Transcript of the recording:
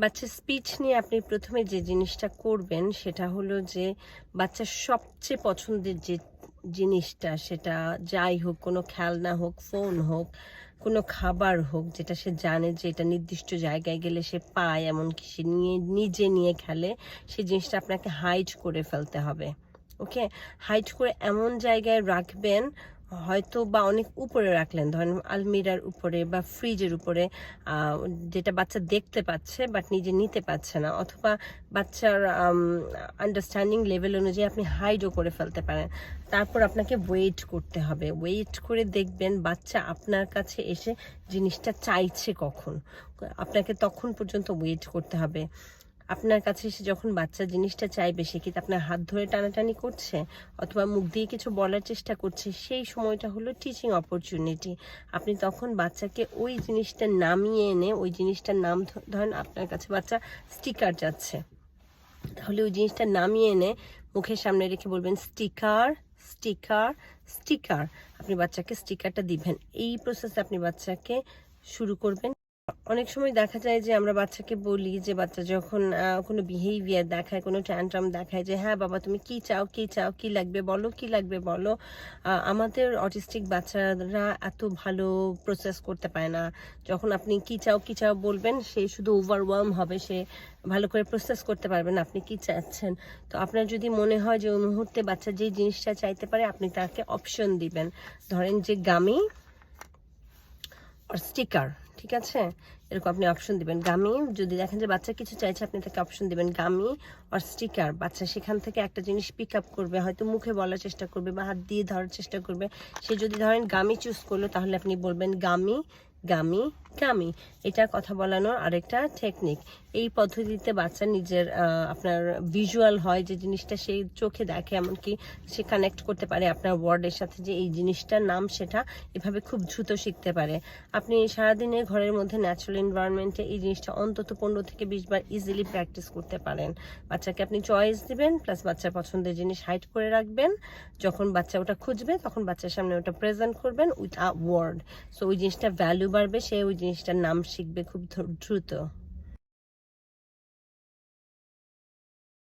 বাচ্চার স্পিচ নিয়ে আপনি প্রথমে যে জিনিসটা করবেন সেটা হলো যে বাচ্চার সবচেয়ে পছন্দের যে জিনিসটা, সেটা যাই হোক, কোনো খেলনা হোক, ফোন হোক, কোনো খাবার হোক, যেটা সে জানে যে এটা নির্দিষ্ট জায়গায় গেলে সে পায়, এমনকি সে নিজে নিয়ে খেলে, সেই জিনিসটা আপনাকে হাইড করে ফেলতে হবে। ওকে, হাইড করে এমন জায়গায় রাখবেন, হয়তো বা অনেক উপরে রাখলেন, ধরেন আলমিরার উপরে বা ফ্রিজের উপরে, যেটা বাচ্চা দেখতে পাচ্ছে বাট নিজে নিতে পারছে না, অথবা বাচ্চার আন্ডারস্ট্যান্ডিং লেভেল অনুযায়ী আপনি হাইডও করে ফেলতে পারেন। তারপর আপনাকে ওয়েট করতে হবে, ওয়েট করে দেখবেন বাচ্চা আপনার কাছে এসে জিনিসটা চাইছে কখন। আপনাকে তখন পর্যন্ত ওয়েট করতে হবে। আপনার কাছে এসে যখন বাচ্চা জিনিসটা চাইবে, সে কি আপনার হাত ধরে টানাটানি করছে অথবা মুখ দিয়ে কিছু বলার চেষ্টা করছে, সেই সময়টা হলো টিচিং অপরচুনিটি। আপনি তখন বাচ্চাকে ওই জিনিসটা নামিয়ে এনে, ওই জিনিসটার নাম, ধরেন আপনার কাছে বাচ্চা স্টিকার চাচ্ছে, তাহলে ওই জিনিসটা নামিয়ে এনে মুখের সামনে রেখে বলবেন স্টিকার, স্টিকার, স্টিকার। আপনি বাচ্চাকে স্টিকারটা দিবেন। এই প্রসেসে আপনি বাচ্চাকে শুরু করবেন। অনেক সময় দেখা যায় যে আমরা বাচ্চাকে বলি, যে বাচ্চা যখন কোনো বিহেভিয়ার দেখায়, কোনো ট্যান্ট্রাম দেখায়, যে হ্যাঁ বাবা তুমি কি চাও, কি চাও, কি লাগবে বলো, কি লাগবে বলো। আমাদের অটিস্টিক বাচ্চারা এত ভালো প্রসেস করতে পারে না। যখন আপনি কি চাও, কি চাও বলবেন, সে শুধু ওভারওয়েলম হবে, সে ভালো করে প্রসেস করতে পারবে না আপনি কি চাচ্ছেন। তো আপনার যদি মনে হয় যে ওই মুহূর্তে বাচ্চা যে জিনিসটা চাইতে পারে, আপনি তাকে অপশন দিবেন, ধরেন যে গামি আর স্টিকার, ঠিক আছে, এরকম আপনি অপশন দিবেন। গামি, যদি দেখেন যে বাচ্চা কিছু চাইছে, আপনি তাকে অপশন দিবেন গামি আর স্টিকার। বাচ্চা সেখান থেকে একটা জিনিস পিক আপ করবে, হয়তো মুখে বলার চেষ্টা করবে বা হাত দিয়ে ধরার চেষ্টা করবে। সে যদি ধরেন গামি চুজ করলো, তাহলে আপনি বলবেন গামি, গামি, গামি। এটা কথা বলানোর আরেকটা টেকনিক। এই পদ্ধতিতে বাচ্চা নিজের আপনার ভিজুয়াল হয়, যে জিনিসটা সে চোখে দেখে, এমনকি সে কানেক্ট করতে পারে আপনার ওয়ার্ডের সাথে, যে এই জিনিসটার নাম, সেটা এভাবে খুব দ্রুত শিখতে পারে। আপনি সারাদিনে ঘরের মধ্যে ন্যাচারাল এনভায়রনমেন্টে এই জিনিসটা অন্তত 15 থেকে 20 বার ইজিলি প্র্যাকটিস করতে পারেন। বাচ্চাকে আপনি চয়েস দিবেন, প্লাস বাচ্চার পছন্দের জিনিস হাইড করে রাখবেন। যখন বাচ্চা ওটা খুঁজবে, তখন বাচ্চার সামনে ওটা প্রেজেন্ট করবেন উইথ আ ওয়ার্ড। সো ওই জিনিসটা ভ্যালু বাড়বে, সে ওই জিনিসটার নাম শিখবে খুব দ্রুত।